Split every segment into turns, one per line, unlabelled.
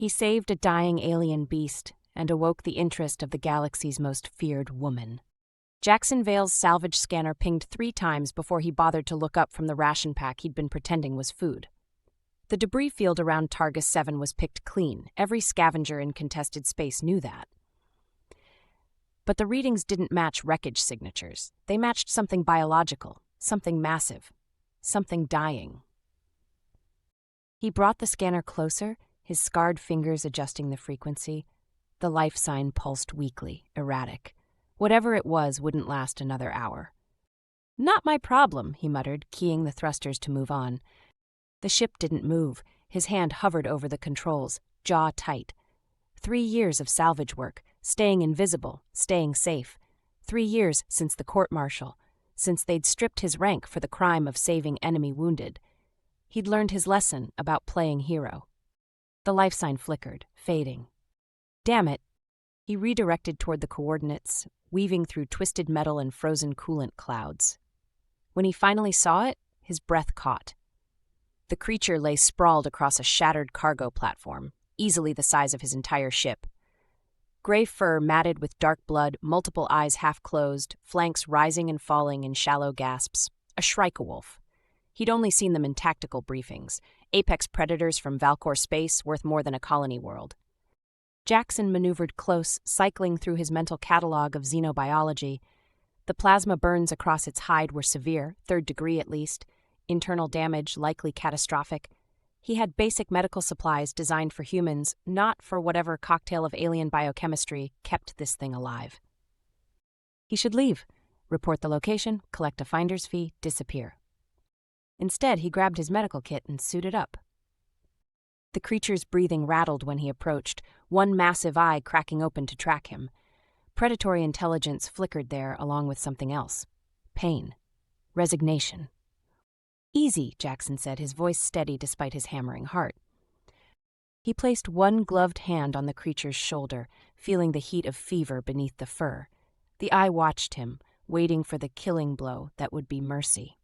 He saved a dying alien beast and awoke the interest of the galaxy's most feared woman. Jaxon Vale's salvage scanner pinged 3 times before he bothered to look up from the ration pack he'd been pretending was food. The debris field around Targus 7 was picked clean. Every scavenger in contested space knew that. But the readings didn't match wreckage signatures. They matched something biological, something massive, something dying. He brought the scanner closer, his scarred fingers adjusting the frequency. The life sign pulsed weakly, erratic. Whatever it was wouldn't last another hour. "Not my problem," he muttered, keying the thrusters to move on. The ship didn't move. His hand hovered over the controls, jaw tight. 3 years of salvage work, staying invisible, staying safe. 3 years since the court-martial, since they'd stripped his rank for the crime of saving enemy wounded. He'd learned his lesson about playing hero. The life sign flickered, fading. Damn it. He redirected toward the coordinates, weaving through twisted metal and frozen coolant clouds. When he finally saw it, his breath caught. The creature lay sprawled across a shattered cargo platform, easily the size of his entire ship. Gray fur matted with dark blood, multiple eyes half-closed, flanks rising and falling in shallow gasps. A Shrykewolf. He'd only seen them in tactical briefings, apex predators from Valkor space worth more than a colony world. Jaxon maneuvered close, cycling through his mental catalog of xenobiology. The plasma burns across its hide were severe, 3rd degree at least, internal damage likely catastrophic. He had basic medical supplies designed for humans, not for whatever cocktail of alien biochemistry kept this thing alive. He should leave, report the location, collect a finder's fee, disappear. Instead, he grabbed his medical kit and suited up. The creature's breathing rattled when he approached, one massive eye cracking open to track him. Predatory intelligence flickered there along with something else. Pain. Resignation. "Easy," Jaxon said, his voice steady despite his hammering heart. He placed one gloved hand on the creature's shoulder, feeling the heat of fever beneath the fur. The eye watched him, waiting for the killing blow that would be mercy.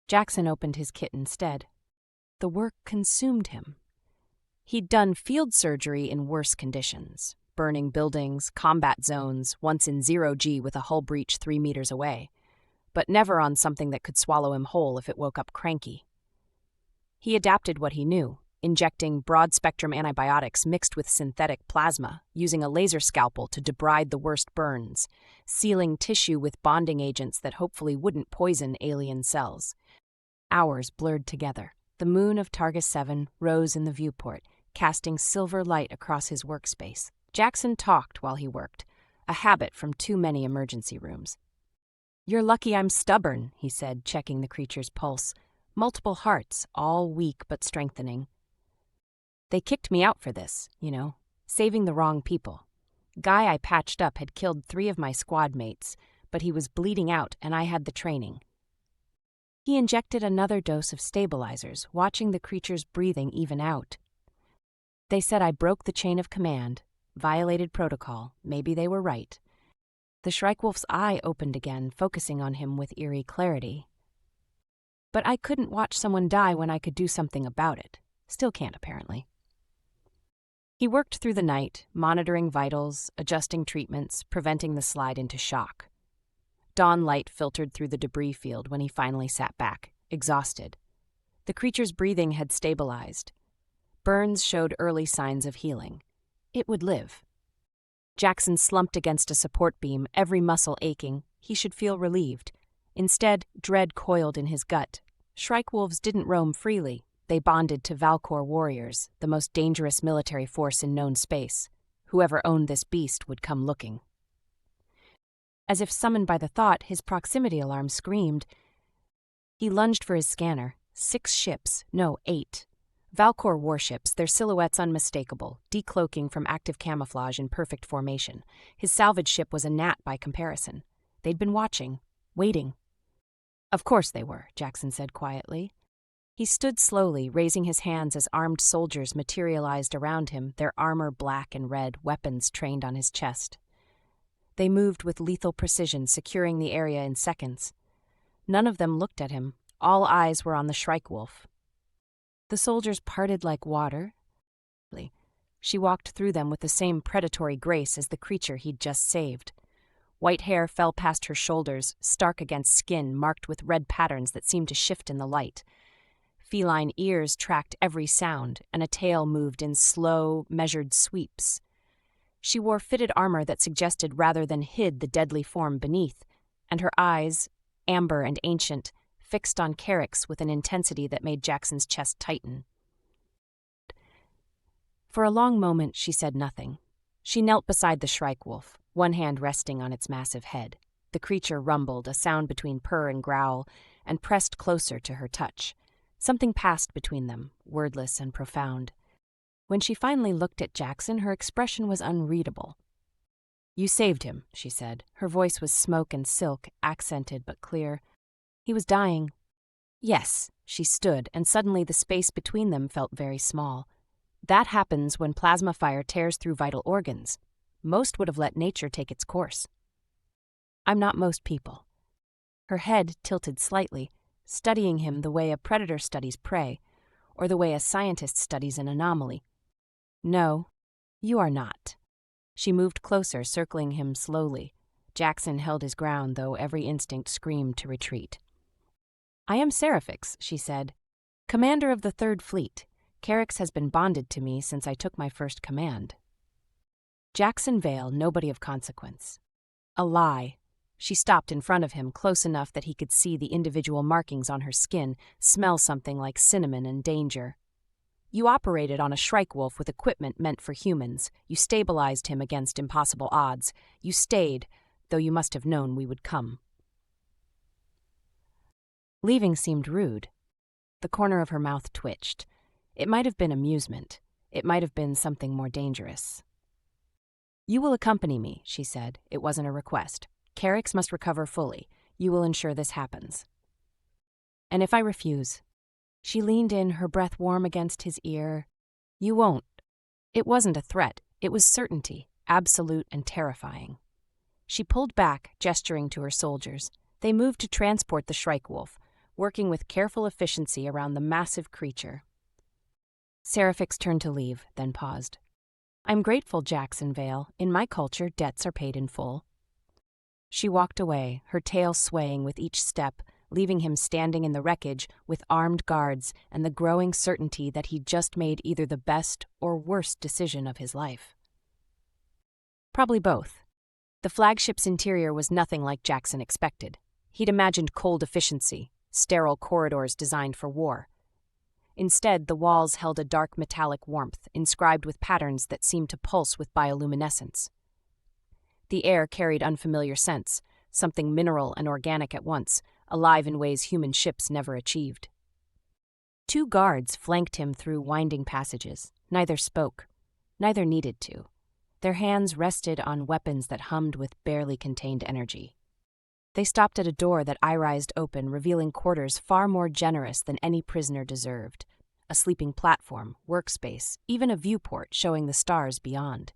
Jaxon opened his kit instead. The work consumed him. He'd done field surgery in worse conditions, burning buildings, combat zones, once in 0G with a hull breach 3 meters away, but never on something that could swallow him whole if it woke up cranky. He adapted what he knew, injecting broad-spectrum antibiotics mixed with synthetic plasma, using a laser scalpel to debride the worst burns, sealing tissue with bonding agents that hopefully wouldn't poison alien cells. Hours blurred together. The moon of Targus 7 rose in the viewport, casting silver light across his workspace. Jaxon talked while he worked, a habit from too many emergency rooms. "You're lucky I'm stubborn," he said, checking the creature's pulse. Multiple hearts, all weak but strengthening. "They kicked me out for this, saving the wrong people. Guy I patched up had killed 3 of my squad mates, but he was bleeding out and I had the training." He injected another dose of stabilizers, watching the creature's breathing even out. "They said I broke the chain of command, violated protocol. Maybe they were right." The Shrykewolf's eye opened again, focusing on him with eerie clarity. "But I couldn't watch someone die when I could do something about it. Still can't, apparently." He worked through the night, monitoring vitals, adjusting treatments, preventing the slide into shock. Dawn light filtered through the debris field when he finally sat back, exhausted. The creature's breathing had stabilized. Burns showed early signs of healing. It would live. Jaxon slumped against a support beam, every muscle aching. He should feel relieved. Instead, dread coiled in his gut. Shrykewolves didn't roam freely. They bonded to Valkor warriors, the most dangerous military force in known space. Whoever owned this beast would come looking. As if summoned by the thought, his proximity alarm screamed. He lunged for his scanner. 6 ships, no, 8. Valkor warships, their silhouettes unmistakable, decloaking from active camouflage in perfect formation. His salvage ship was a gnat by comparison. They'd been watching, waiting. "Of course they were," Jaxon said quietly. He stood slowly, raising his hands as armed soldiers materialized around him, their armor black and red, weapons trained on his chest. They moved with lethal precision, securing the area in seconds. None of them looked at him. All eyes were on the Shrykewolf. The soldiers parted like water. She walked through them with the same predatory grace as the creature he'd just saved. White hair fell past her shoulders, stark against skin marked with red patterns that seemed to shift in the light. Feline ears tracked every sound, and a tail moved in slow, measured sweeps. She wore fitted armor that suggested rather than hid the deadly form beneath, and her eyes, amber and ancient, fixed on Carrick's with an intensity that made Jackson's chest tighten. For a long moment she said nothing. She knelt beside the Shrykewolf, one hand resting on its massive head. The creature rumbled, a sound between purr and growl, and pressed closer to her touch. Something passed between them, wordless and profound. When she finally looked at Jaxon, her expression was unreadable. "You saved him," she said. Her voice was smoke and silk, accented but clear. "He was dying." "Yes." She stood, and suddenly the space between them felt very small. That happens when plasma fire tears through vital organs. Most would have let nature take its course. "I'm not most people." Her head tilted slightly, studying him the way a predator studies prey, or the way a scientist studies an anomaly. "No, you are not." She moved closer, circling him slowly. Jaxon held his ground, though every instinct screamed to retreat. "I am Seraphyx," she said, "commander of the Third Fleet. Carrick's has been bonded to me since I took my first command." Jaxon Vale, nobody of consequence. A lie. She stopped in front of him, close enough that he could see the individual markings on her skin, smell something like cinnamon and danger. "You operated on a Shrykewolf with equipment meant for humans. You stabilized him against impossible odds. You stayed, though you must have known we would come." Leaving seemed rude. The corner of her mouth twitched. It might have been amusement. It might have been something more dangerous. "You will accompany me," she said. It wasn't a request. "Carrick's must recover fully. You will ensure this happens." "And if I refuse?" She leaned in, her breath warm against his ear. "You won't." It wasn't a threat. It was certainty, absolute and terrifying. She pulled back, gesturing to her soldiers. They moved to transport the Shrykewolf, working with careful efficiency around the massive creature. Seraphyx turned to leave, then paused. "I'm grateful, Jaxon Vale. In my culture, debts are paid in full." She walked away, her tail swaying with each step, leaving him standing in the wreckage with armed guards and the growing certainty that he'd just made either the best or worst decision of his life. Probably both. The flagship's interior was nothing like Jaxon expected. He'd imagined cold efficiency, sterile corridors designed for war. Instead, the walls held a dark metallic warmth, inscribed with patterns that seemed to pulse with bioluminescence. The air carried unfamiliar scents, something mineral and organic at once, alive in ways human ships never achieved. Two guards flanked him through winding passages. Neither spoke. Neither needed to. Their hands rested on weapons that hummed with barely contained energy. They stopped at a door that eye-rised open, revealing quarters far more generous than any prisoner deserved. A sleeping platform, workspace, even a viewport showing the stars beyond.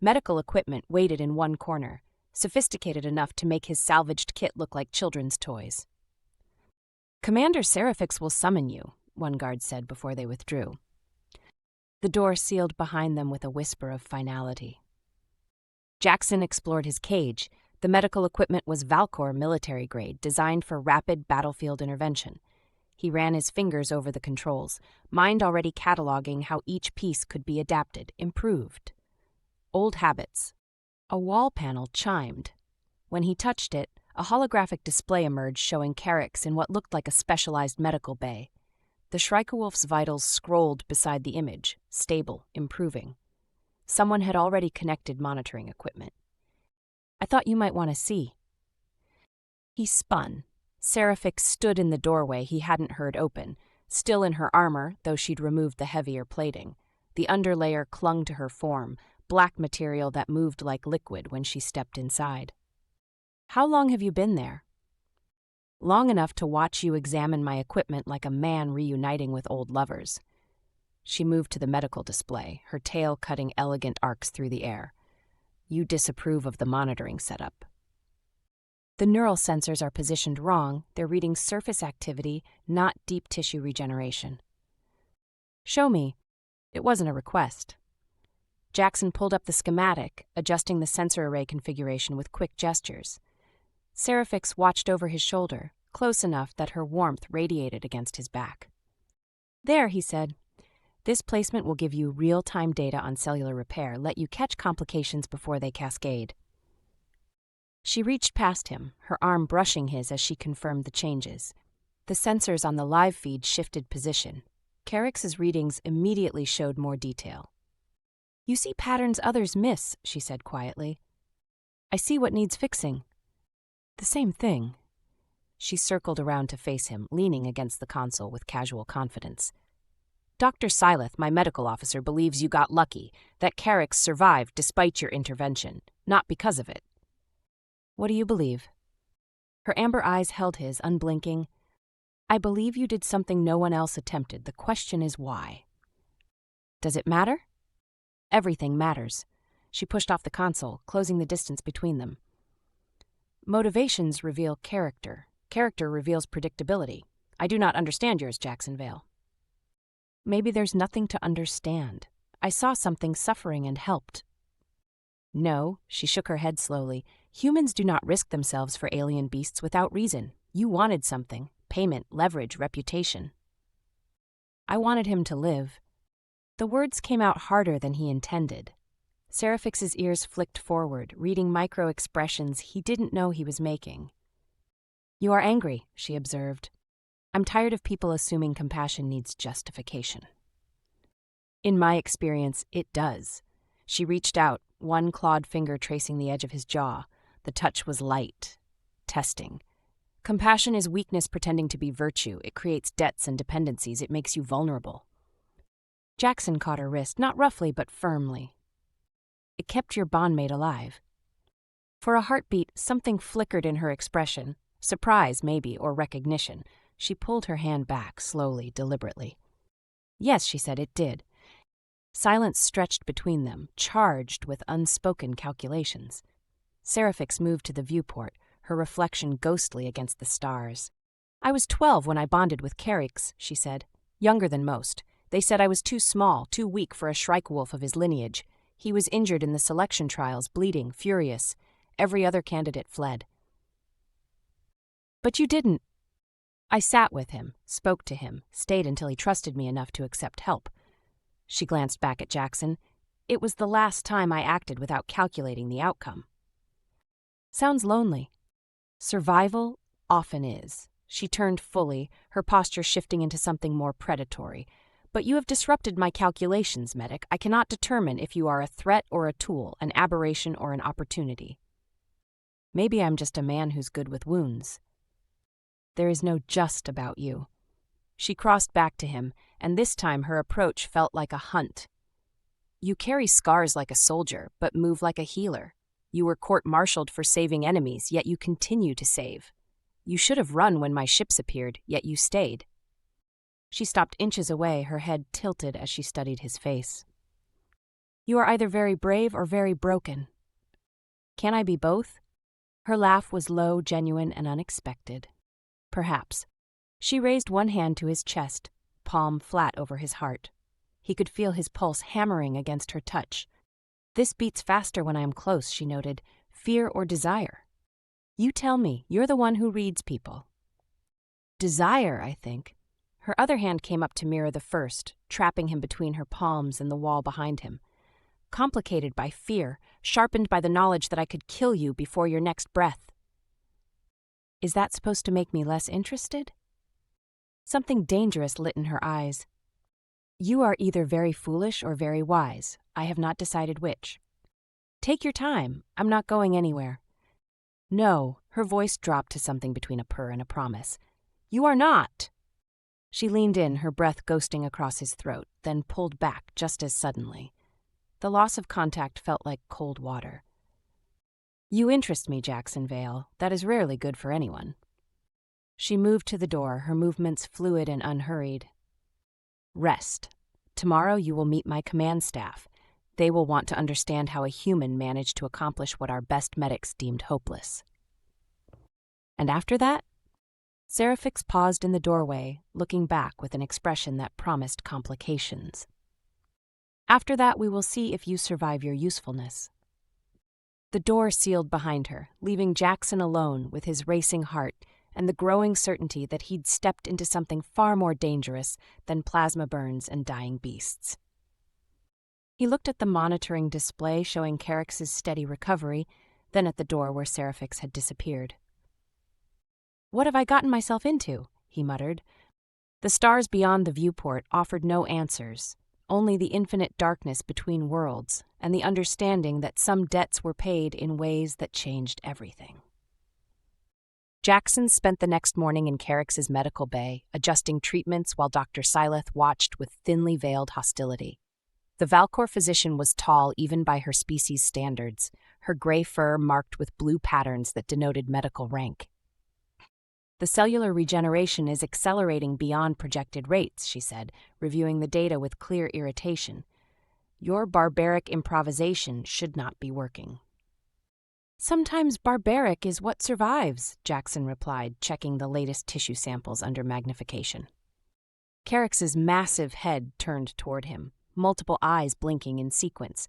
Medical equipment waited in one corner, sophisticated enough to make his salvaged kit look like children's toys. "Commander Seraphyx will summon you," one guard said before they withdrew. The door sealed behind them with a whisper of finality. Jaxon explored his cage. The medical equipment was Valkor military grade, designed for rapid battlefield intervention. He ran his fingers over the controls, mind already cataloging how each piece could be adapted, improved. Old habits. A wall panel chimed. When he touched it, a holographic display emerged showing Carrick's in what looked like a specialized medical bay. The Shrykewolf's vitals scrolled beside the image, stable, improving. Someone had already connected monitoring equipment. "I thought you might want to see." He spun. Seraphyx stood in the doorway he hadn't heard open, still in her armor, though she'd removed the heavier plating. The underlayer clung to her form, black material that moved like liquid when she stepped inside. "How long have you been there?" "Long enough to watch you examine my equipment like a man reuniting with old lovers." She moved to the medical display, her tail cutting elegant arcs through the air. "You disapprove of the monitoring setup." "The neural sensors are positioned wrong. They're reading surface activity, not deep tissue regeneration." "Show me." It wasn't a request. Jaxon pulled up the schematic, adjusting the sensor array configuration with quick gestures. Seraphyx watched over his shoulder, close enough that her warmth radiated against his back. "There," he said. "This placement will give you real-time data on cellular repair, let you catch complications before they cascade." She reached past him, her arm brushing his as she confirmed the changes. The sensors on the live feed shifted position. Carrick's readings immediately showed more detail. "You see patterns others miss," she said quietly. "I see what needs fixing." "The same thing." She circled around to face him, leaning against the console with casual confidence. "Dr. Sileth, my medical officer, believes you got lucky, that Carrick survived despite your intervention, not because of it." "What do you believe?" Her amber eyes held his, unblinking. "I believe you did something no one else attempted. The question is why." "Does it matter?" "Everything matters." She pushed off the console, closing the distance between them. "Motivations reveal character. Character reveals predictability. I do not understand yours, Jaxon Vale." "Maybe there's nothing to understand. I saw something suffering and helped." "No," she shook her head slowly. "Humans do not risk themselves for alien beasts without reason. You wanted something. Payment, leverage, reputation." "I wanted him to live." The words came out harder than he intended. Seraphyx's ears flicked forward, reading micro-expressions he didn't know he was making. "You are angry," she observed. "I'm tired of people assuming compassion needs justification." "In my experience, it does." She reached out, one clawed finger tracing the edge of his jaw. The touch was light, testing. "Compassion is weakness pretending to be virtue. It creates debts and dependencies. It makes you vulnerable." Jaxon caught her wrist, not roughly but firmly. "It kept your bondmate alive." For a heartbeat, something flickered in her expression. Surprise, maybe, or recognition. She pulled her hand back, slowly, deliberately. "Yes," she said, "it did." Silence stretched between them, charged with unspoken calculations. Seraphyx moved to the viewport, her reflection ghostly against the stars. "I was 12 when I bonded with Carrick's," she said. "Younger than most. They said I was too small, too weak for a Shrykewolf of his lineage. He was injured in the selection trials, bleeding, furious. Every other candidate fled." "But you didn't." "I sat with him, spoke to him, stayed until he trusted me enough to accept help." She glanced back at Jaxon. "It was the last time I acted without calculating the outcome." "Sounds lonely." "Survival often is." She turned fully, her posture shifting into something more predatory. "But you have disrupted my calculations, medic. I cannot determine if you are a threat or a tool, an aberration or an opportunity." "Maybe I'm just a man who's good with wounds." "There is no just about you." She crossed back to him, and this time her approach felt like a hunt. "You carry scars like a soldier, but move like a healer. You were court-martialed for saving enemies, yet you continue to save. You should have run when my ships appeared, yet you stayed." She stopped inches away, her head tilted as she studied his face. "You are either very brave or very broken." "Can I be both?" Her laugh was low, genuine, and unexpected. "Perhaps." She raised one hand to his chest, palm flat over his heart. He could feel his pulse hammering against her touch. "This beats faster when I am close," she noted. "Fear or desire?" "You tell me. You're the one who reads people." "Desire, I think." Her other hand came up to mirror the first, trapping him between her palms and the wall behind him. "Complicated by fear, sharpened by the knowledge that I could kill you before your next breath." "Is that supposed to make me less interested?" Something dangerous lit in her eyes. "You are either very foolish or very wise. I have not decided which." "Take your time. I'm not going anywhere." "No." Her voice dropped to something between a purr and a promise. "You are not." She leaned in, her breath ghosting across his throat, then pulled back just as suddenly. The loss of contact felt like cold water. "You interest me, Jaxon Vale. That is rarely good for anyone." She moved to the door, her movements fluid and unhurried. "Rest. Tomorrow you will meet my command staff. They will want to understand how a human managed to accomplish what our best medics deemed hopeless." "And after that?" Seraphyx paused in the doorway, looking back with an expression that promised complications. After that, we will see if you survive your usefulness." The door sealed behind her, leaving Jaxon alone with his racing heart and the growing certainty that he'd stepped into something far more dangerous than plasma burns and dying beasts. He looked at the monitoring display showing Caryx's steady recovery, then at the door where Seraphyx had disappeared. "What have I gotten myself into?" he muttered. The stars beyond the viewport offered no answers, only the infinite darkness between worlds and the understanding that some debts were paid in ways that changed everything. Jaxon spent the next morning in Caryx's medical bay, adjusting treatments while Dr. Sileth watched with thinly veiled hostility. The Valkor physician was tall even by her species' standards, her gray fur marked with blue patterns that denoted medical rank. "The cellular regeneration is accelerating beyond projected rates," she said, reviewing the data with clear irritation. "Your barbaric improvisation should not be working." "Sometimes barbaric is what survives," Jaxon replied, checking the latest tissue samples under magnification. Caryx's massive head turned toward him, multiple eyes blinking in sequence.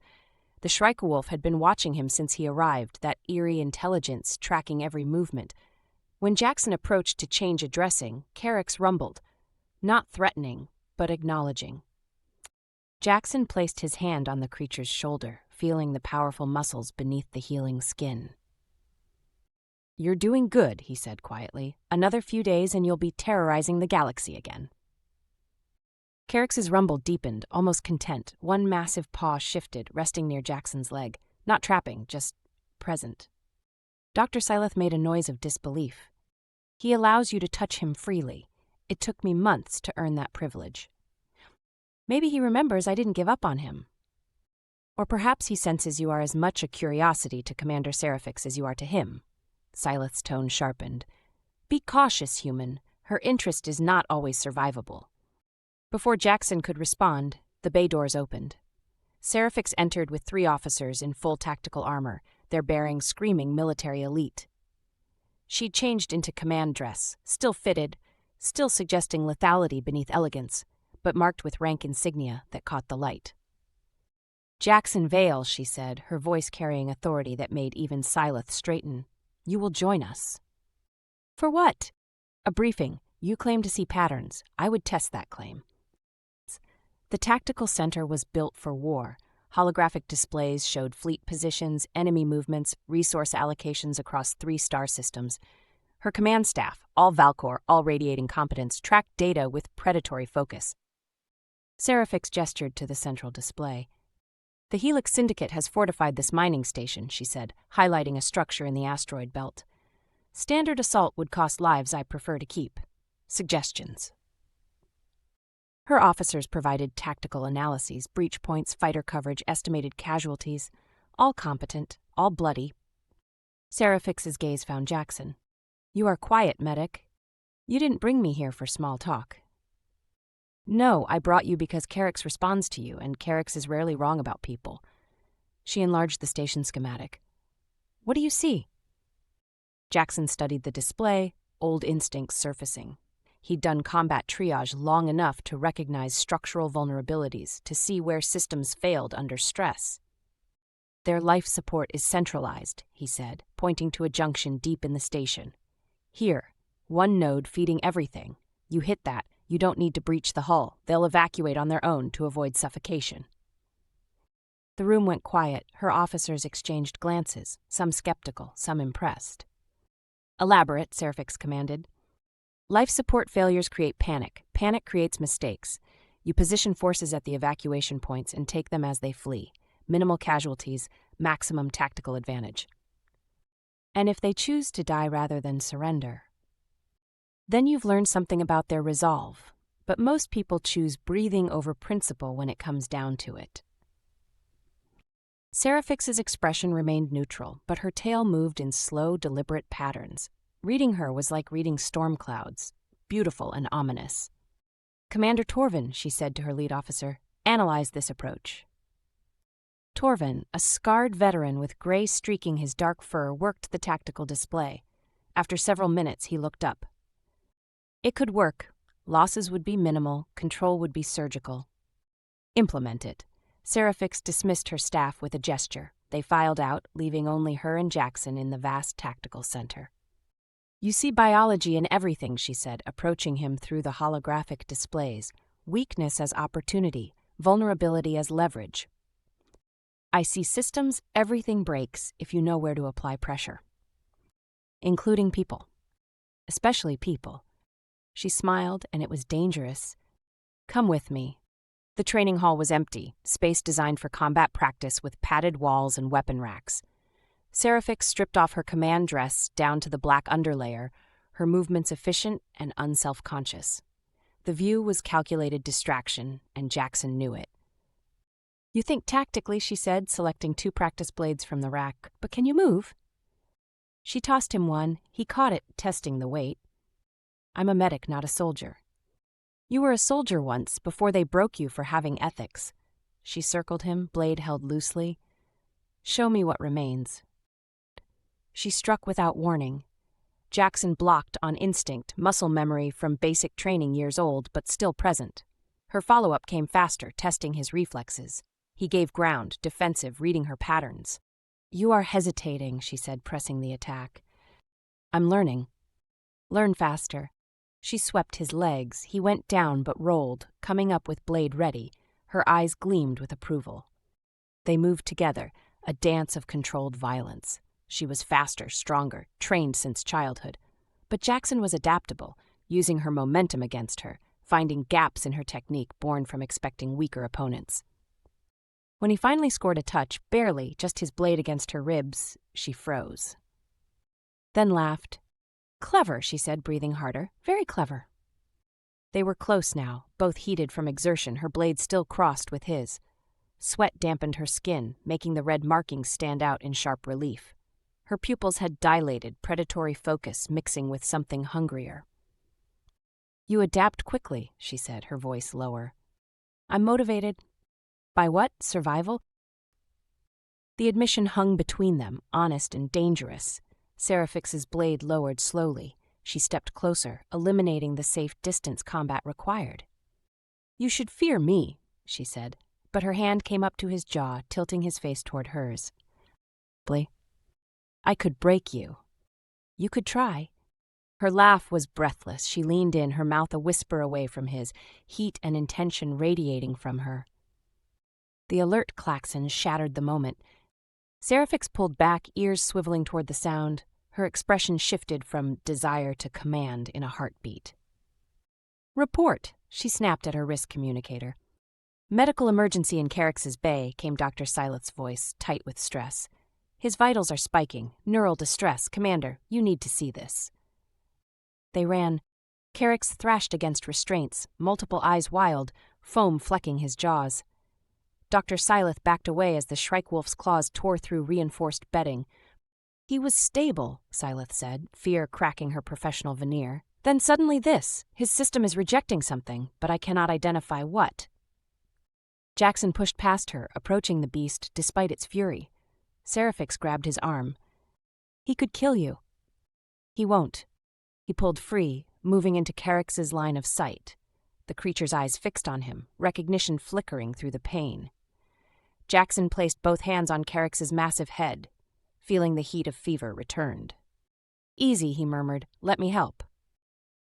The Shrykewolf had been watching him since he arrived, that eerie intelligence tracking every movement. When Jaxon approached to change a dressing, Caryx rumbled, not threatening, but acknowledging. Jaxon placed his hand on the creature's shoulder, feeling the powerful muscles beneath the healing skin. "You're doing good," he said quietly. "Another few days and you'll be terrorizing the galaxy again." Caryx's rumble deepened, almost content. One massive paw shifted, resting near Jaxon's leg. Not trapping, just present. Dr. Sileth made a noise of disbelief. "He allows you to touch him freely. It took me months to earn that privilege." "Maybe he remembers I didn't give up on him. Or perhaps he senses you are as much a curiosity to Commander Seraphyx as you are to him." Sileth's tone sharpened. "Be cautious, human. Her interest is not always survivable." Before Jaxon could respond, the bay doors opened. Seraphyx entered with 3 officers in full tactical armor, their bearing screaming military elite. She'd changed into command dress, still fitted, still suggesting lethality beneath elegance, but marked with rank insignia that caught the light. "Jaxon Vale," she said, her voice carrying authority that made even Sileth straighten. "You will join us." "For what?" "A briefing. You claim to see patterns. I would test that claim." The tactical center was built for war. Holographic displays showed fleet positions, enemy movements, resource allocations across 3 star systems. Her command staff, all Valkor, all radiating competence, tracked data with predatory focus. Seraphyx gestured to the central display. "The Helix Syndicate has fortified this mining station," she said, highlighting a structure in the asteroid belt. "Standard assault would cost lives I prefer to keep. Suggestions." Her officers provided tactical analyses, breach points, fighter coverage, estimated casualties, all competent, all bloody. Seraphyx's gaze found Jaxon. "You are quiet, medic. You didn't bring me here for small talk." "No, I brought you because Caryx responds to you, and Caryx is rarely wrong about people." She enlarged the station schematic. "What do you see?" Jaxon studied the display, old instincts surfacing. He'd done combat triage long enough to recognize structural vulnerabilities, to see where systems failed under stress. "Their life support is centralized," he said, pointing to a junction deep in the station. "Here, one node feeding everything. You hit that, you don't need to breach the hull. They'll evacuate on their own to avoid suffocation." The room went quiet. Her officers exchanged glances, some skeptical, some impressed. "Elaborate," Seraphyx commanded. "Life support failures create panic. Panic creates mistakes. You position forces at the evacuation points and take them as they flee. Minimal casualties, maximum tactical advantage. And if they choose to die rather than surrender, then you've learned something about their resolve. But most people choose breathing over principle when it comes down to it." Seraphyx's expression remained neutral, but her tail moved in slow, deliberate patterns. Reading her was like reading storm clouds, beautiful and ominous. "Commander Torvin," she said to her lead officer, "analyze this approach." Torvin, a scarred veteran with gray streaking his dark fur, worked the tactical display. After several minutes, he looked up. "It could work. Losses would be minimal, control would be surgical." "Implement it." Seraphyx dismissed her staff with a gesture. They filed out, leaving only her and Jaxon in the vast tactical center. "You see biology in everything," she said, approaching him through the holographic displays. "Weakness as opportunity, vulnerability as leverage. I see systems, everything breaks if you know where to apply pressure. Including people. Especially people." She smiled, and it was dangerous. "Come with me." The training hall was empty, space designed for combat practice with padded walls and weapon racks. Seraphyx stripped off her command dress down to the black underlayer, her movements efficient and unself-conscious. The view was calculated distraction, and Jaxon knew it. "You think tactically," she said, selecting 2 practice blades from the rack. "But can you move?" She tossed him one. He caught it, testing the weight. "I'm a medic, not a soldier." "You were a soldier once, before they broke you for having ethics." She circled him, blade held loosely. "Show me what remains." She struck without warning. Jaxon blocked on instinct, muscle memory from basic training years old, but still present. Her follow-up came faster, testing his reflexes. He gave ground, defensive, reading her patterns. "You are hesitating," she said, pressing the attack. "I'm learning." "Learn faster." She swept his legs. He went down but rolled, coming up with blade ready. Her eyes gleamed with approval. They moved together, a dance of controlled violence. She was faster, stronger, trained since childhood. But Jaxon was adaptable, using her momentum against her, finding gaps in her technique born from expecting weaker opponents. When he finally scored a touch, barely, just his blade against her ribs, she froze. Then laughed. "Clever," she said, breathing harder. "Very clever." They were close now, both heated from exertion, her blade still crossed with his. Sweat dampened her skin, making the red markings stand out in sharp relief. Her pupils had dilated, predatory focus mixing with something hungrier. "You adapt quickly," she said, her voice lower. "I'm motivated." "By what? Survival?" The admission hung between them, honest and dangerous. Seraphyx's blade lowered slowly. She stepped closer, eliminating the safe distance combat required. "You should fear me," she said, but her hand came up to his jaw, tilting his face toward hers. "I could break you." "You could try." Her laugh was breathless. She leaned in, her mouth a whisper away from his, heat and intention radiating from her. The alert klaxon shattered the moment. Seraphyx pulled back, ears swiveling toward the sound. Her expression shifted from desire to command in a heartbeat. "Report," she snapped at her wrist communicator. "Medical emergency in Carix's Bay," came Dr. Sileth's voice, tight with stress. "His vitals are spiking. Neural distress. Commander, you need to see this." They ran. Carix thrashed against restraints, multiple eyes wild, foam flecking his jaws. Dr. Sileth backed away as the Shrykewolf's claws tore through reinforced bedding. "He was stable," Sileth said, fear cracking her professional veneer. "Then suddenly this. His system is rejecting something, but I cannot identify what." Jaxon pushed past her, approaching the beast despite its fury. Seraphyx grabbed his arm. "He could kill you." "He won't." He pulled free, moving into Carix's line of sight. The creature's eyes fixed on him, recognition flickering through the pain. Jaxon placed both hands on Carix's massive head, feeling the heat of fever returned. "Easy," he murmured. "Let me help."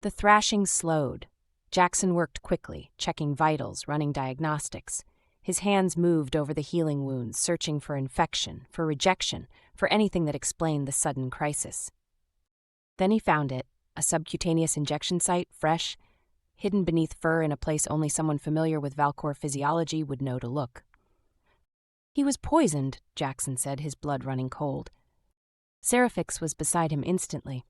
The thrashing slowed. Jaxon worked quickly, checking vitals, running diagnostics. His hands moved over the healing wounds, searching for infection, for rejection, for anything that explained the sudden crisis. Then he found it, a subcutaneous injection site, fresh, hidden beneath fur in a place only someone familiar with Valkor physiology would know to look. "He was poisoned," Jaxon said, his blood running cold. Seraphyx was beside him instantly.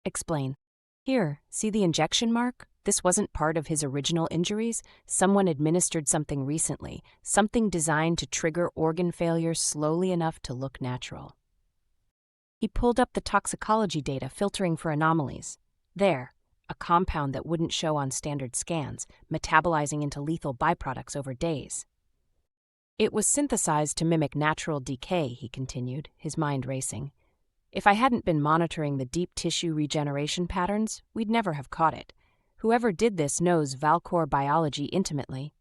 "Explain." "Here, see the injection mark? This wasn't part of his original injuries. Someone administered something recently, something designed to trigger organ failure slowly enough to look natural." He pulled up the toxicology data, filtering for anomalies. There, a compound that wouldn't show on standard scans, metabolizing into lethal byproducts over days. "It was synthesized to mimic natural decay," he continued, his mind racing. "If I hadn't been monitoring the deep tissue regeneration patterns, we'd never have caught it. Whoever did this knows Valkor biology intimately."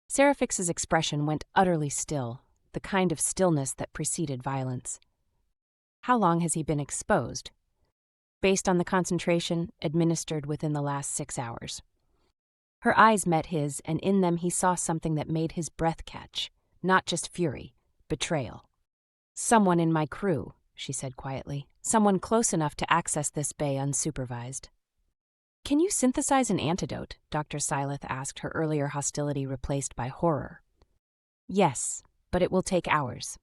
Seraphyx's expression went utterly still, the kind of stillness that preceded violence. How long has he been exposed? Based on the concentration administered within the last 6 hours. Her eyes met his, and in them he saw something that made his breath catch, not just fury, betrayal. "Someone in my crew," she said quietly. "Someone close enough to access this bay unsupervised." "Can you synthesize an antidote?" Dr. Sileth asked, her earlier hostility replaced by horror. "Yes, but it will take hours."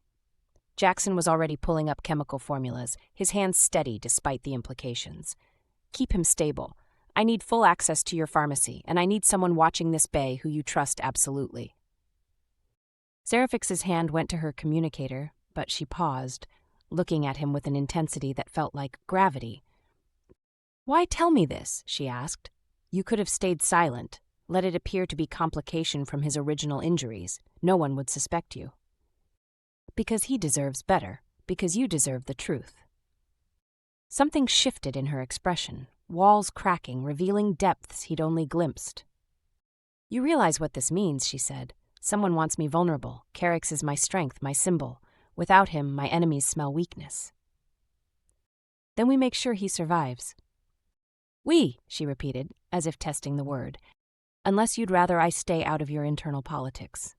Jaxon was already pulling up chemical formulas, his hands steady despite the implications. "Keep him stable. I need full access to your pharmacy, and I need someone watching this bay who you trust absolutely." Seraphyx's hand went to her communicator, but she paused, looking at him with an intensity that felt like gravity. "Why tell me this?" she asked. "You could have stayed silent, let it appear to be complication from his original injuries. No one would suspect you." "Because he deserves better, because you deserve the truth." Something shifted in her expression, walls cracking, revealing depths he'd only glimpsed. "You realize what this means," she said. "Someone wants me vulnerable. Caryx is my strength, my symbol. Without him, my enemies smell weakness." "Then we make sure he survives." "We," she repeated, as if testing the word, "unless you'd rather I stay out of your internal politics."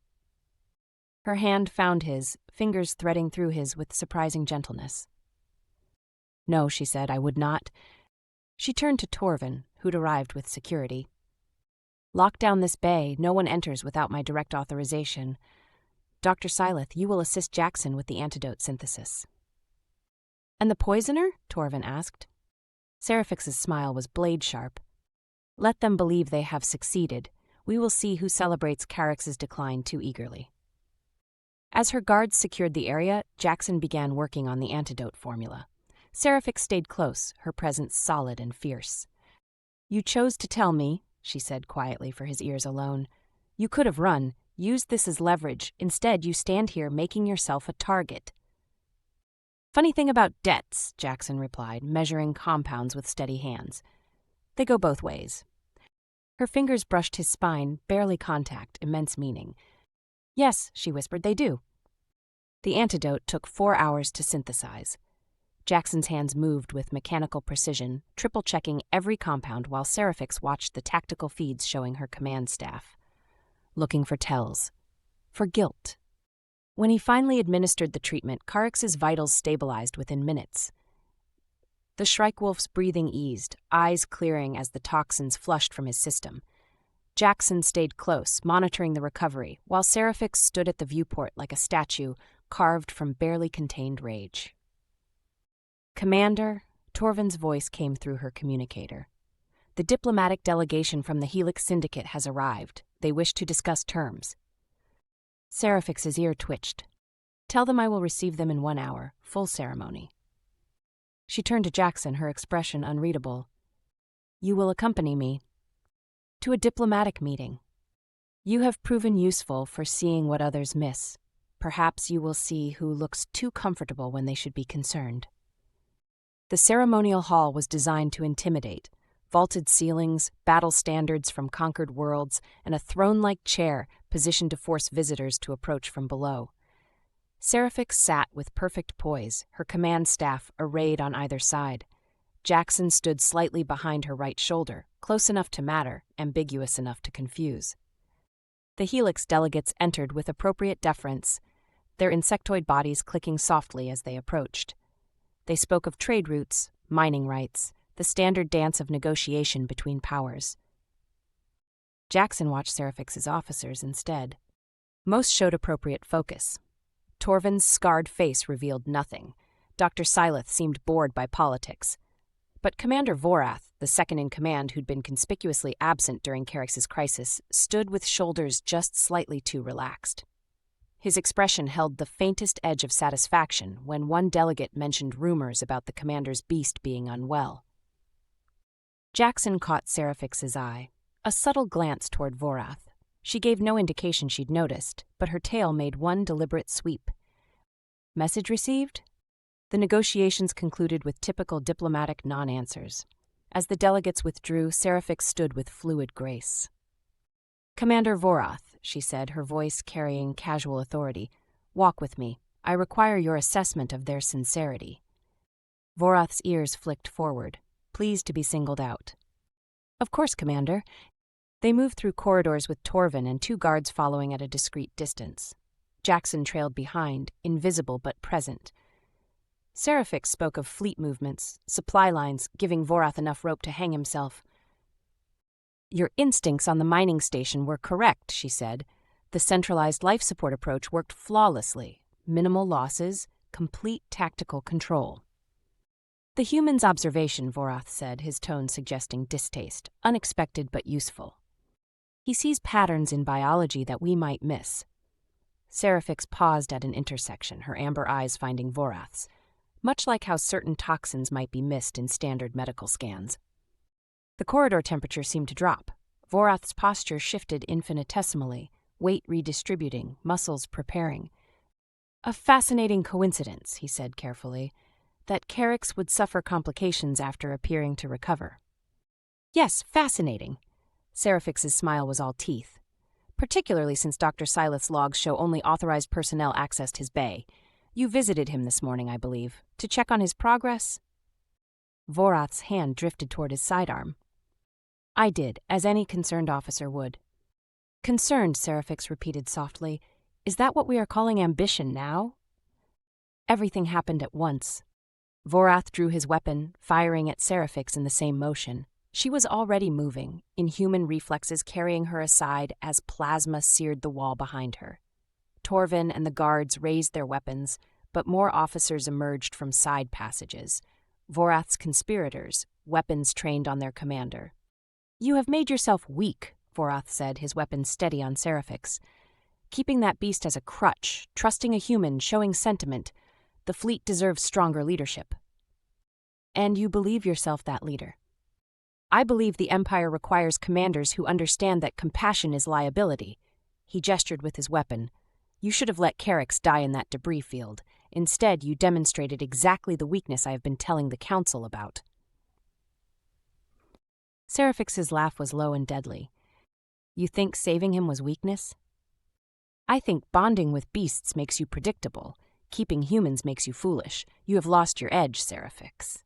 Her hand found his, fingers threading through his with surprising gentleness. "No," she said, "I would not." She turned to Torvin, who'd arrived with security. "Lock down this bay. No one enters without my direct authorization. Dr. Sileth, you will assist Jaxon with the antidote synthesis." "And the poisoner?" Torvin asked. Seraphyx's smile was blade-sharp. "Let them believe they have succeeded. We will see who celebrates Caryx's decline too eagerly." As her guards secured the area, Jaxon began working on the antidote formula. Seraphyx stayed close, her presence solid and fierce. "You chose to tell me," she said quietly for his ears alone. "You could have run, used this as leverage. Instead, you stand here making yourself a target." "Funny thing about debts," Jaxon replied, measuring compounds with steady hands. "They go both ways." Her fingers brushed his spine, barely contact, immense meaning. "Yes," she whispered, "they do." The antidote took 4 hours to synthesize. Jaxon's hands moved with mechanical precision, triple-checking every compound while Seraphyx watched the tactical feeds showing her command staff. Looking for tells. For guilt. When he finally administered the treatment, Caryx's vitals stabilized within minutes. The Shrykewolf's breathing eased, eyes clearing as the toxins flushed from his system. Jaxon stayed close, monitoring the recovery, while Seraphyx stood at the viewport like a statue carved from barely contained rage. "Commander," Torvin's voice came through her communicator. "The diplomatic delegation from the Helix Syndicate has arrived. They wish to discuss terms." Seraphyx's ear twitched. "Tell them I will receive them in 1 hour, full ceremony." She turned to Jaxon, her expression unreadable. "You will accompany me to a diplomatic meeting. You have proven useful for seeing what others miss. Perhaps you will see who looks too comfortable when they should be concerned." The ceremonial hall was designed to intimidate. Vaulted ceilings, battle standards from conquered worlds, and a throne-like chair positioned to force visitors to approach from below. Seraphyx sat with perfect poise, her command staff arrayed on either side. Jaxon stood slightly behind her right shoulder, close enough to matter, ambiguous enough to confuse. The Helix delegates entered with appropriate deference, their insectoid bodies clicking softly as they approached. They spoke of trade routes, mining rights, the standard dance of negotiation between powers. Jaxon watched Seraphyx's officers instead. Most showed appropriate focus. Torvin's scarred face revealed nothing. Dr. Sileth seemed bored by politics. But Commander Vorath, the second-in-command who'd been conspicuously absent during Caryx's crisis, stood with shoulders just slightly too relaxed. His expression held the faintest edge of satisfaction when one delegate mentioned rumors about the commander's beast being unwell. Jaxon caught Seraphyx's eye, a subtle glance toward Vorath. She gave no indication she'd noticed, but her tail made one deliberate sweep. "Message received?" The negotiations concluded with typical diplomatic non-answers. As the delegates withdrew, Seraphyx stood with fluid grace. Commander Vorath, she said, her voice carrying casual authority. Walk with me. I require your assessment of their sincerity. Vorath's ears flicked forward, pleased to be singled out. Of course, Commander. They moved through corridors with Torvin and 2 guards following at a discreet distance. Jaxon trailed behind, invisible but present. Seraphyx spoke of fleet movements, supply lines, giving Vorath enough rope to hang himself. Your instincts on the mining station were correct, she said. The centralized life support approach worked flawlessly. Minimal losses, complete tactical control. The human's observation, Vorath said, his tone suggesting distaste, unexpected but useful. He sees patterns in biology that we might miss. Seraphyx paused at an intersection, her amber eyes finding Vorath's, much like how certain toxins might be missed in standard medical scans. The corridor temperature seemed to drop. Vorath's posture shifted infinitesimally, weight redistributing, muscles preparing. A fascinating coincidence, he said carefully, that Carrix would suffer complications after appearing to recover. Yes, fascinating. Seraphyx's smile was all teeth. Particularly since Dr. Sileth's logs show only authorized personnel accessed his bay. You visited him this morning, I believe, to check on his progress? Vorath's hand drifted toward his sidearm. I did, as any concerned officer would. Concerned, Seraphyx repeated softly. Is that what we are calling ambition now? Everything happened at once. Vorath drew his weapon, firing at Seraphyx in the same motion. She was already moving, inhuman reflexes carrying her aside as plasma seared the wall behind her. Torvin and the guards raised their weapons, but more officers emerged from side passages. Vorath's conspirators, weapons trained on their commander. You have made yourself weak, Vorath said, his weapon steady on Seraphyx. Keeping that beast as a crutch, trusting a human, showing sentiment. The fleet deserves stronger leadership. And you believe yourself that leader. I believe the Empire requires commanders who understand that compassion is liability. He gestured with his weapon. You should have let Carrix die in that debris field. Instead, you demonstrated exactly the weakness I have been telling the Council about. Seraphyx's laugh was low and deadly. You think saving him was weakness? I think bonding with beasts makes you predictable. Keeping humans makes you foolish. You have lost your edge, Seraphyx.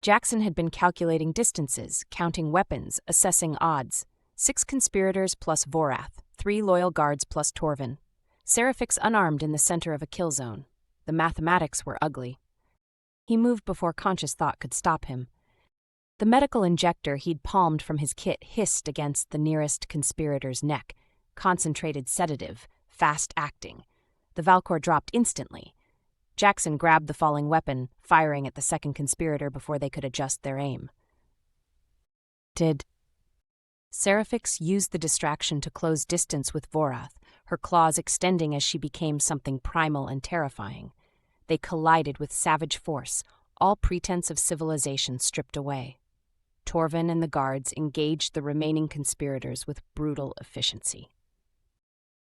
Jaxon had been calculating distances, counting weapons, assessing odds. 6 conspirators plus Vorath, 3 loyal guards plus Torvin. Seraphyx unarmed in the center of a kill zone. The mathematics were ugly. He moved before conscious thought could stop him. The medical injector he'd palmed from his kit hissed against the nearest conspirator's neck. Concentrated sedative, fast-acting. The Valkor dropped instantly. Jaxon grabbed the falling weapon, firing at the second conspirator before they could adjust their aim. Seraphyx used the distraction to close distance with Vorath, her claws extending as she became something primal and terrifying. They collided with savage force, all pretense of civilization stripped away. Torvin and the guards engaged the remaining conspirators with brutal efficiency.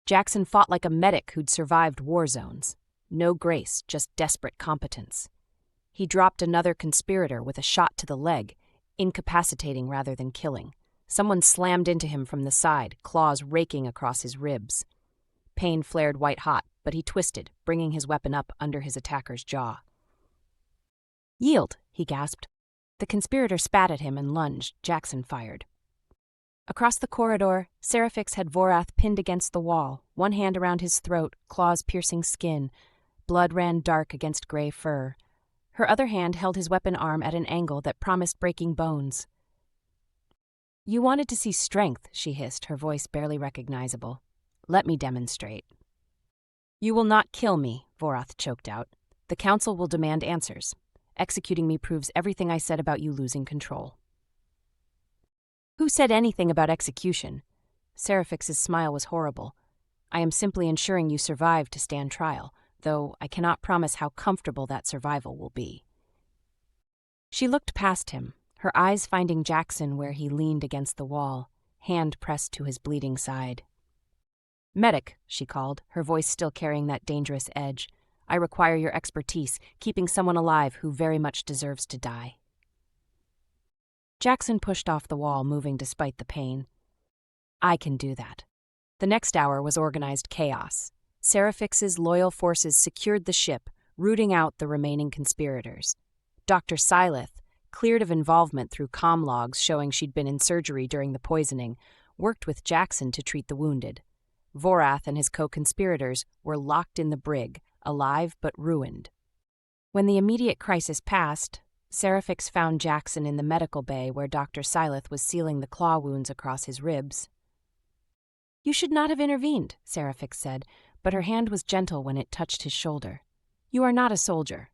Jaxon fought like a medic who'd survived war zones. No grace, just desperate competence. He dropped another conspirator with a shot to the leg, incapacitating rather than killing. Someone slammed into him from the side, claws raking across his ribs. Pain flared white-hot, but he twisted, bringing his weapon up under his attacker's jaw. Yield, he gasped. The conspirator spat at him and lunged. Jaxon fired. Across the corridor, Seraphyx had Vorath pinned against the wall, one hand around his throat, claws piercing skin. Blood ran dark against gray fur. Her other hand held his weapon arm at an angle that promised breaking bones. You wanted to see strength, she hissed, her voice barely recognizable. Let me demonstrate. You will not kill me, Vorath choked out. The Council will demand answers. Executing me proves everything I said about you losing control. Who said anything about execution? Seraphyx's smile was horrible. I am simply ensuring you survive to stand trial, though I cannot promise how comfortable that survival will be. She looked past him, her eyes finding Jaxon where he leaned against the wall, hand pressed to his bleeding side. Medic, she called, her voice still carrying that dangerous edge. I require your expertise, keeping someone alive who very much deserves to die. Jaxon pushed off the wall, moving despite the pain. I can do that. The next hour was organized chaos. Seraphyx's loyal forces secured the ship, rooting out the remaining conspirators. Dr. Sileth, cleared of involvement through comm logs showing she'd been in surgery during the poisoning, worked with Jaxon to treat the wounded. Vorath and his co-conspirators were locked in the brig, alive but ruined. When the immediate crisis passed, Seraphyx found Jaxon in the medical bay where Dr. Sileth was sealing the claw wounds across his ribs. "You should not have intervened," Seraphyx said, but her hand was gentle when it touched his shoulder. "You are not a soldier."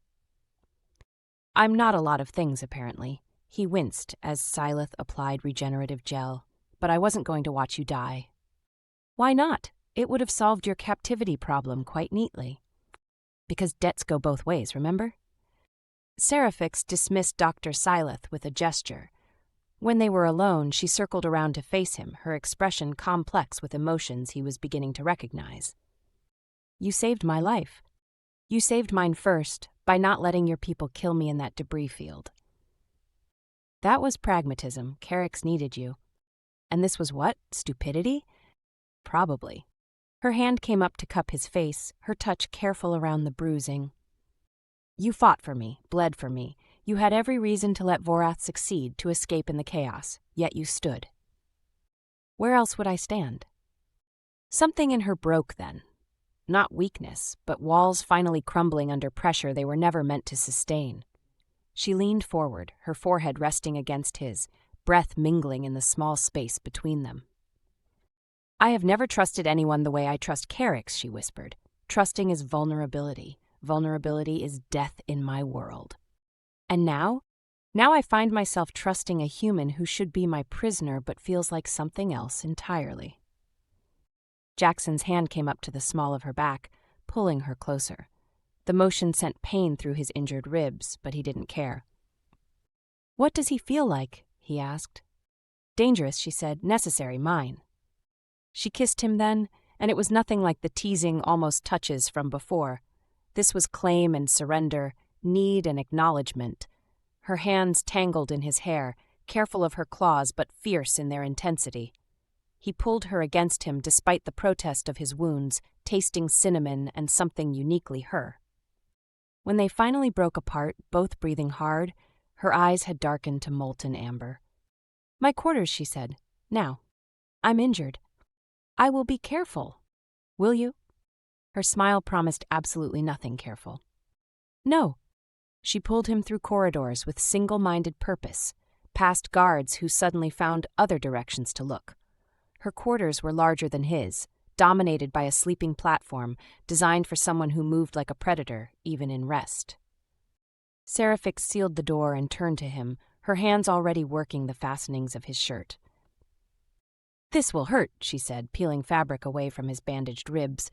"I'm not a lot of things, apparently." He winced as Sileth applied regenerative gel. "But I wasn't going to watch you die." "Why not? It would have solved your captivity problem quite neatly." "Because debts go both ways, remember?" Seraphyx dismissed Dr. Sileth with a gesture. When they were alone, she circled around to face him, her expression complex with emotions he was beginning to recognize. "You saved my life. You saved mine first, by not letting your people kill me in that debris field." "That was pragmatism. Carrick's needed you." "And this was what? Stupidity?" "Probably." Her hand came up to cup his face, her touch careful around the bruising. "You fought for me, bled for me. You had every reason to let Vorath succeed, to escape in the chaos, yet you stood." "Where else would I stand?" Something in her broke then. Not weakness, but walls finally crumbling under pressure they were never meant to sustain. She leaned forward, her forehead resting against his, breath mingling in the small space between them. "I have never trusted anyone the way I trust Carrick's," she whispered. "Trusting is vulnerability. Vulnerability is death in my world. And now I find myself trusting a human who should be my prisoner but feels like something else entirely." Jackson's hand came up to the small of her back, pulling her closer. The motion sent pain through his injured ribs, but he didn't care. "What does he feel like?" he asked. "Dangerous," she said. "Necessary, mine." She kissed him then, and it was nothing like the teasing, almost touches from before. This was claim and surrender, need and acknowledgement. Her hands tangled in his hair, careful of her claws but fierce in their intensity. He pulled her against him despite the protest of his wounds, tasting cinnamon and something uniquely her. When they finally broke apart, both breathing hard, her eyes had darkened to molten amber. "My quarters," she said. "Now. I'm injured. I will be careful. Will you?" Her smile promised absolutely nothing careful. "No." She pulled him through corridors with single-minded purpose, past guards who suddenly found other directions to look. Her quarters were larger than his, dominated by a sleeping platform designed for someone who moved like a predator, even in rest. Seraphyx sealed the door and turned to him, her hands already working the fastenings of his shirt. "This will hurt," she said, peeling fabric away from his bandaged ribs.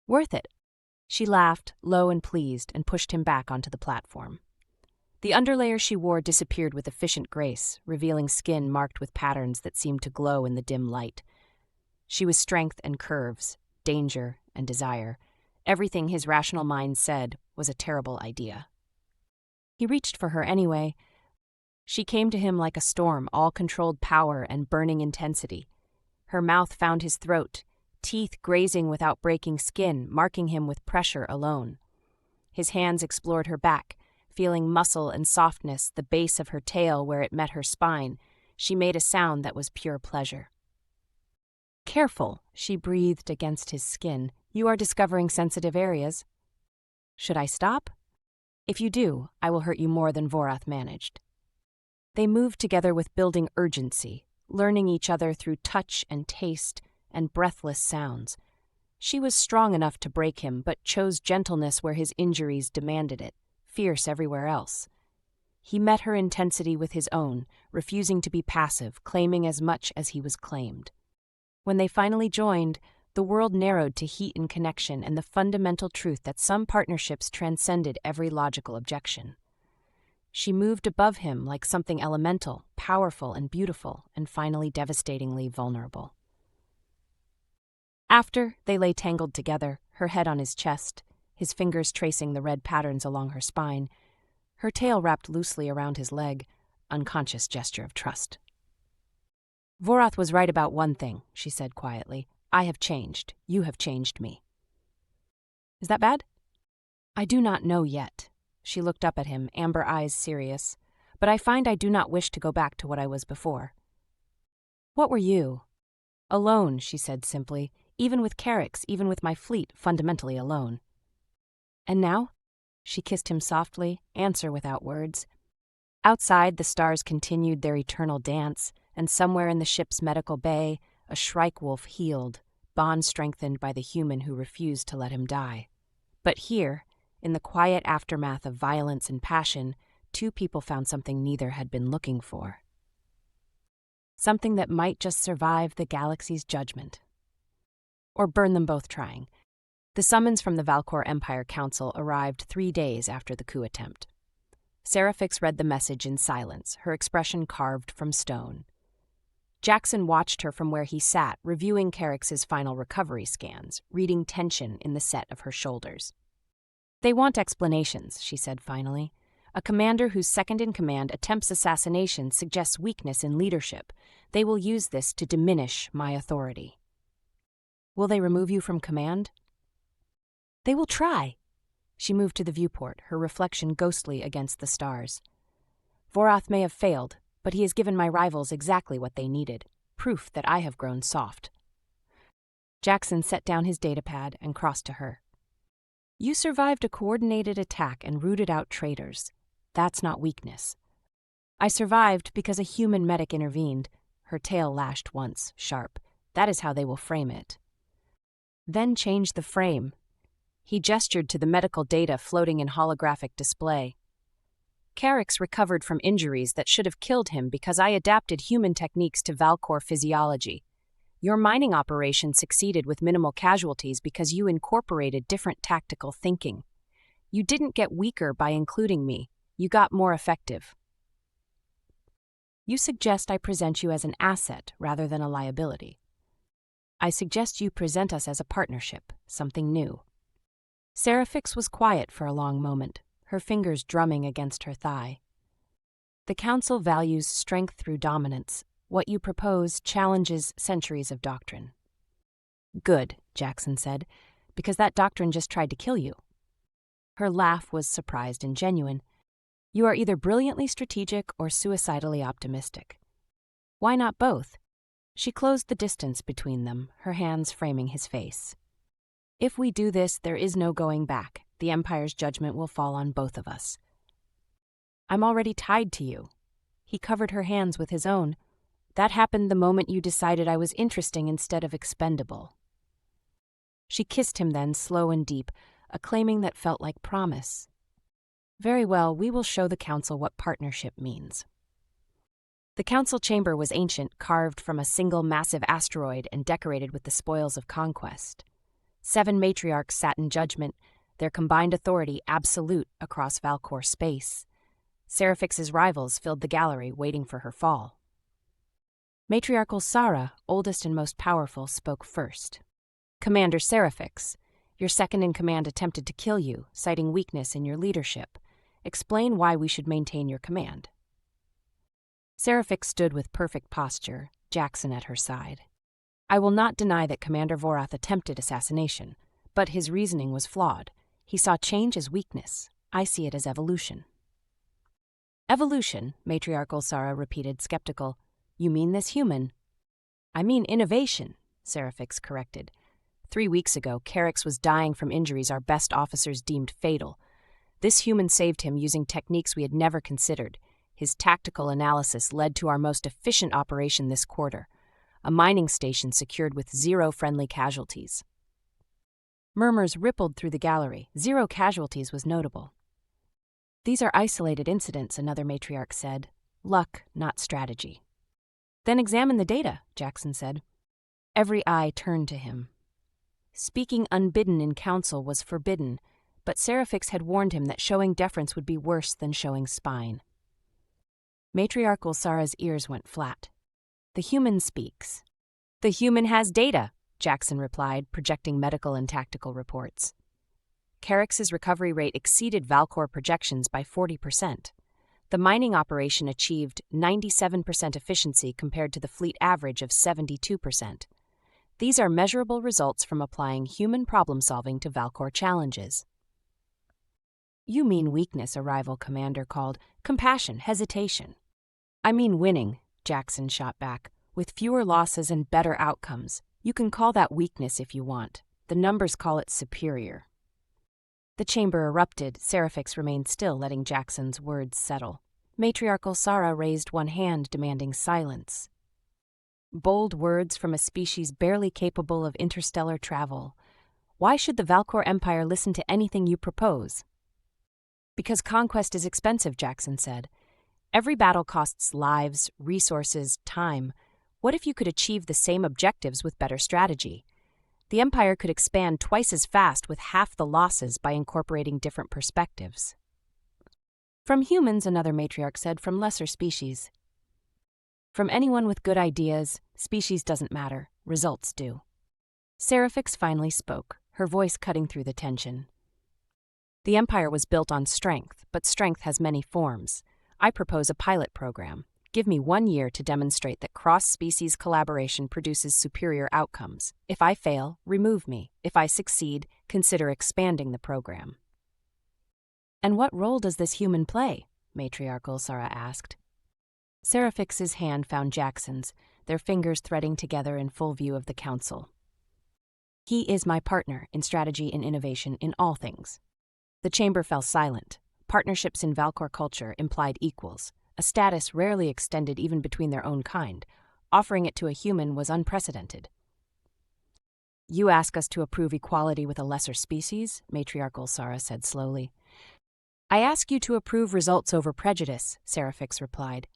"Worth it." She laughed, low and pleased, and pushed him back onto the platform. The underlayer she wore disappeared with efficient grace, revealing skin marked with patterns that seemed to glow in the dim light. She was strength and curves, danger and desire. Everything his rational mind said was a terrible idea. He reached for her anyway. She came to him like a storm, all controlled power and burning intensity. Her mouth found his throat, teeth grazing without breaking skin, marking him with pressure alone. His hands explored her back, feeling muscle and softness, the base of her tail where it met her spine. She made a sound that was pure pleasure. "Careful," she breathed against his skin. "You are discovering sensitive areas." "Should I stop?" "If you do, I will hurt you more than Vorath managed." They moved together with building urgency, learning each other through touch and taste and breathless sounds. She was strong enough to break him, but chose gentleness where his injuries demanded it, fierce everywhere else. He met her intensity with his own, refusing to be passive, claiming as much as he was claimed. When they finally joined, the world narrowed to heat and connection and the fundamental truth that some partnerships transcended every logical objection. She moved above him like something elemental, powerful and beautiful, and finally devastatingly vulnerable. After, they lay tangled together, her head on his chest, his fingers tracing the red patterns along her spine, her tail wrapped loosely around his leg, unconscious gesture of trust. Vorath was right about one thing, she said quietly. I have changed. You have changed me. Is that bad? I do not know yet. She looked up at him, amber eyes serious. But I find I do not wish to go back to what I was before. What were you? Alone, she said simply. Even with Caryx, even with my fleet, fundamentally alone. And now? She kissed him softly, answer without words. Outside, the stars continued their eternal dance, and somewhere in the ship's medical bay, a Shrykewolf healed, bond strengthened by the human who refused to let him die. But here, in the quiet aftermath of violence and passion, two people found something neither had been looking for. Something that might just survive the galaxy's judgment. Or burn them both trying. The summons from the Valkor Empire Council arrived 3 days after the coup attempt. Seraphyx read the message in silence, her expression carved from stone. Jaxon watched her from where he sat, reviewing Caryx's final recovery scans, reading tension in the set of her shoulders. They want explanations, she said finally. A commander whose second-in-command attempts assassination suggests weakness in leadership. They will use this to diminish my authority. Will they remove you from command? They will try. She moved to the viewport, her reflection ghostly against the stars. Vorath may have failed, but he has given my rivals exactly what they needed, proof that I have grown soft. Jaxon set down his datapad and crossed to her. You survived a coordinated attack and rooted out traitors. That's not weakness. I survived because a human medic intervened. Her tail lashed once, sharp. That is how they will frame it. Then change the frame. He gestured to the medical data floating in holographic display. Caryx recovered from injuries that should have killed him because I adapted human techniques to Valkor physiology. Your mining operation succeeded with minimal casualties because you incorporated different tactical thinking. You didn't get weaker by including me. You got more effective. You suggest I present you as an asset rather than a liability. I suggest you present us as a partnership, something new. Seraphyx was quiet for a long moment, her fingers drumming against her thigh. The Council values strength through dominance. What you propose challenges centuries of doctrine. Good, Jaxon said, because that doctrine just tried to kill you. Her laugh was surprised and genuine. You are either brilliantly strategic or suicidally optimistic. Why not both? She closed the distance between them, her hands framing his face. If we do this, there is no going back. The Empire's judgment will fall on both of us. I'm already tied to you. He covered her hands with his own. That happened the moment you decided I was interesting instead of expendable. She kissed him then, slow and deep, acclaiming that felt like promise. Very well, we will show the Council what partnership means. The Council chamber was ancient, carved from a single massive asteroid and decorated with the spoils of conquest. 7 matriarchs sat in judgment, their combined authority absolute across Valkor space. Seraphyx's rivals filled the gallery, waiting for her fall. Matriarchal Sara, oldest and most powerful, spoke first. Commander Seraphyx, your second-in-command attempted to kill you, citing weakness in your leadership. Explain why we should maintain your command. Seraphyx stood with perfect posture, Jaxon at her side. I will not deny that Commander Vorath attempted assassination, but his reasoning was flawed. He saw change as weakness. I see it as evolution. Evolution, Matriarchal Sara repeated, skeptical. You mean this human? I mean innovation, Seraphyx corrected. 3 weeks ago, Caryx was dying from injuries our best officers deemed fatal. This human saved him using techniques we had never considered. His tactical analysis led to our most efficient operation this quarter, a mining station secured with 0 friendly casualties. Murmurs rippled through the gallery. 0 casualties was notable. These are isolated incidents, another matriarch said. Luck, not strategy. Then examine the data, Jaxon said. Every eye turned to him. Speaking unbidden in council was forbidden, but Seraphyx had warned him that showing deference would be worse than showing spine. Matriarchal Sara's ears went flat. The human speaks. The human has data, Jaxon replied, projecting medical and tactical reports. Caryx's recovery rate exceeded Valkor projections by 40%. The mining operation achieved 97% efficiency compared to the fleet average of 72%. These are measurable results from applying human problem-solving to Valkor challenges. You mean weakness, a rival commander called compassion, hesitation. I mean winning, Jaxon shot back, with fewer losses and better outcomes. You can call that weakness if you want. The numbers call it superior. The chamber erupted. Seraphyx remained still, letting Jaxon's words settle. Matriarchal Sara raised one hand, demanding silence. Bold words from a species barely capable of interstellar travel. Why should the Valkor Empire listen to anything you propose? Because conquest is expensive, Jaxon said. Every battle costs lives, resources, time. What if you could achieve the same objectives with better strategy? The Empire could expand twice as fast with half the losses by incorporating different perspectives. From humans, another matriarch said, from lesser species. From anyone with good ideas, species doesn't matter, results do. Seraphyx finally spoke, her voice cutting through the tension. The Empire was built on strength, but strength has many forms. I propose a pilot program. Give me 1 year to demonstrate that cross-species collaboration produces superior outcomes. If I fail, remove me. If I succeed, consider expanding the program. And what role does this human play? Matriarchal Sara asked. Seraphyx's hand found Jaxon's, their fingers threading together in full view of the council. He is my partner in strategy and innovation in all things. The chamber fell silent. Partnerships in Valkor culture implied equals, a status rarely extended even between their own kind. Offering it to a human was unprecedented. You ask us to approve equality with a lesser species, Matriarchal Sara said slowly. I ask you to approve results over prejudice, Seraphyx replied.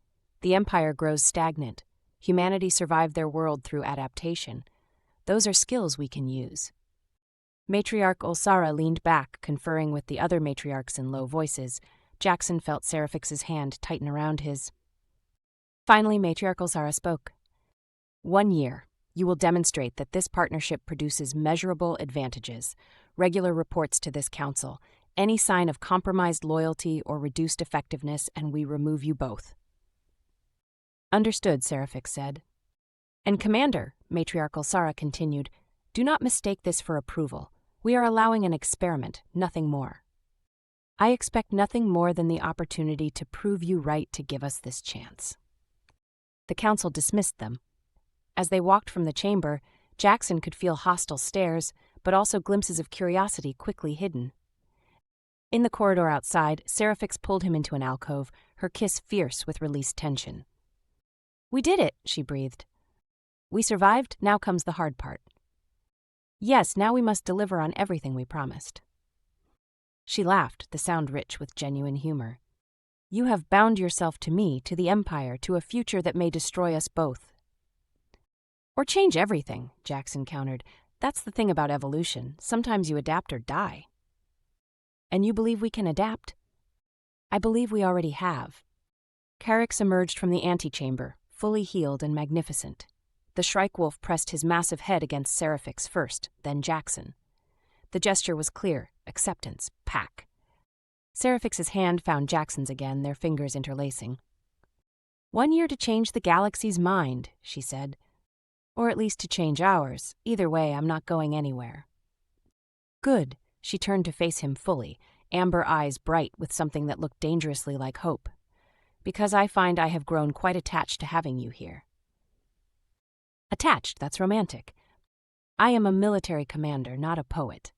The Empire grows stagnant. Humanity survived their world through adaptation. Those are skills we can use. Matriarch Sara leaned back, conferring with the other matriarchs in low voices. Jaxon felt Seraphyx's hand tighten around his. Finally, Matriarch Sara spoke. 1 year. You will demonstrate that this partnership produces measurable advantages. Regular reports to this council. Any sign of compromised loyalty or reduced effectiveness, and we remove you both. Understood, Seraphyx said. And Commander, Matriarchal Sara continued, do not mistake this for approval. We are allowing an experiment, nothing more. I expect nothing more than the opportunity to prove you right to give us this chance. The council dismissed them. As they walked from the chamber, Jaxon could feel hostile stares, but also glimpses of curiosity quickly hidden. In the corridor outside, Seraphyx pulled him into an alcove, her kiss fierce with released tension. We did it, she breathed. We survived, now comes the hard part. Yes, now we must deliver on everything we promised. She laughed, the sound rich with genuine humor. You have bound yourself to me, to the Empire, to a future that may destroy us both. Or change everything, Jaxon countered. That's the thing about evolution. Sometimes you adapt or die. And you believe we can adapt? I believe we already have. Carrix emerged from the antechamber, fully healed and magnificent. The Shrykewolf pressed his massive head against Seraphyx first, then Jaxon. The gesture was clear, acceptance, pack. Seraphyx's hand found Jaxon's again, their fingers interlacing. 1 year to change the galaxy's mind, she said. Or at least to change ours. Either way, I'm not going anywhere. Good. She turned to face him fully, amber eyes bright with something that looked dangerously like hope. Because I find I have grown quite attached to having you here. Attached, that's romantic. I am a military commander, not a poet.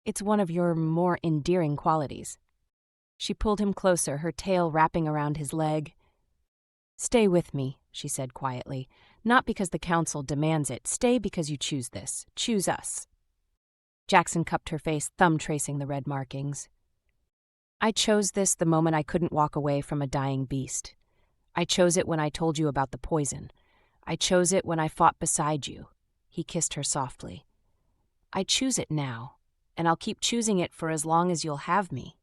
It's one of your more endearing qualities. She pulled him closer, her tail wrapping around his leg. Stay with me, she said quietly. Not because the council demands it. Stay because you choose this. Choose us. Jaxon cupped her face, thumb tracing the red markings. I chose this the moment I couldn't walk away from a dying beast. I chose it when I told you about the poison. I chose it when I fought beside you. He kissed her softly. I choose it now, and I'll keep choosing it for as long as you'll have me.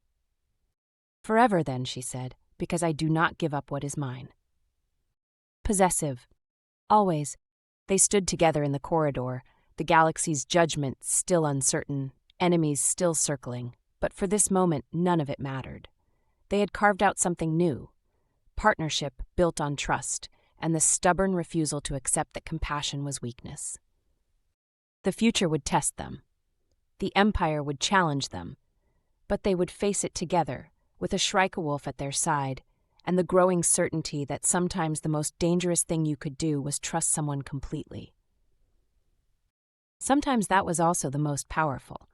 Forever then, she said, because I do not give up what is mine. Possessive. Always. They stood together in the corridor, the galaxy's judgment still uncertain, enemies still circling. But for this moment, none of it mattered. They had carved out something new, partnership built on trust, and the stubborn refusal to accept that compassion was weakness. The future would test them. The Empire would challenge them, but they would face it together, with a Shrykewolf at their side, and the growing certainty that sometimes the most dangerous thing you could do was trust someone completely. Sometimes that was also the most powerful.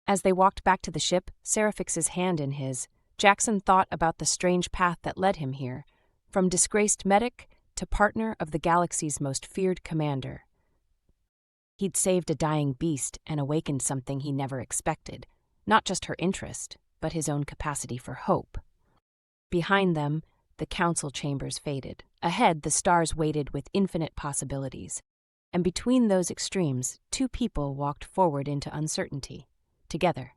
As they walked back to the ship, Seraphyx's hand in his, Jaxon thought about the strange path that led him here, from disgraced medic to partner of the galaxy's most feared commander. He'd saved a dying beast and awakened something he never expected, not just her interest, but his own capacity for hope. Behind them, the council chambers faded. Ahead, the stars waited with infinite possibilities. And between those extremes, two people walked forward into uncertainty, together.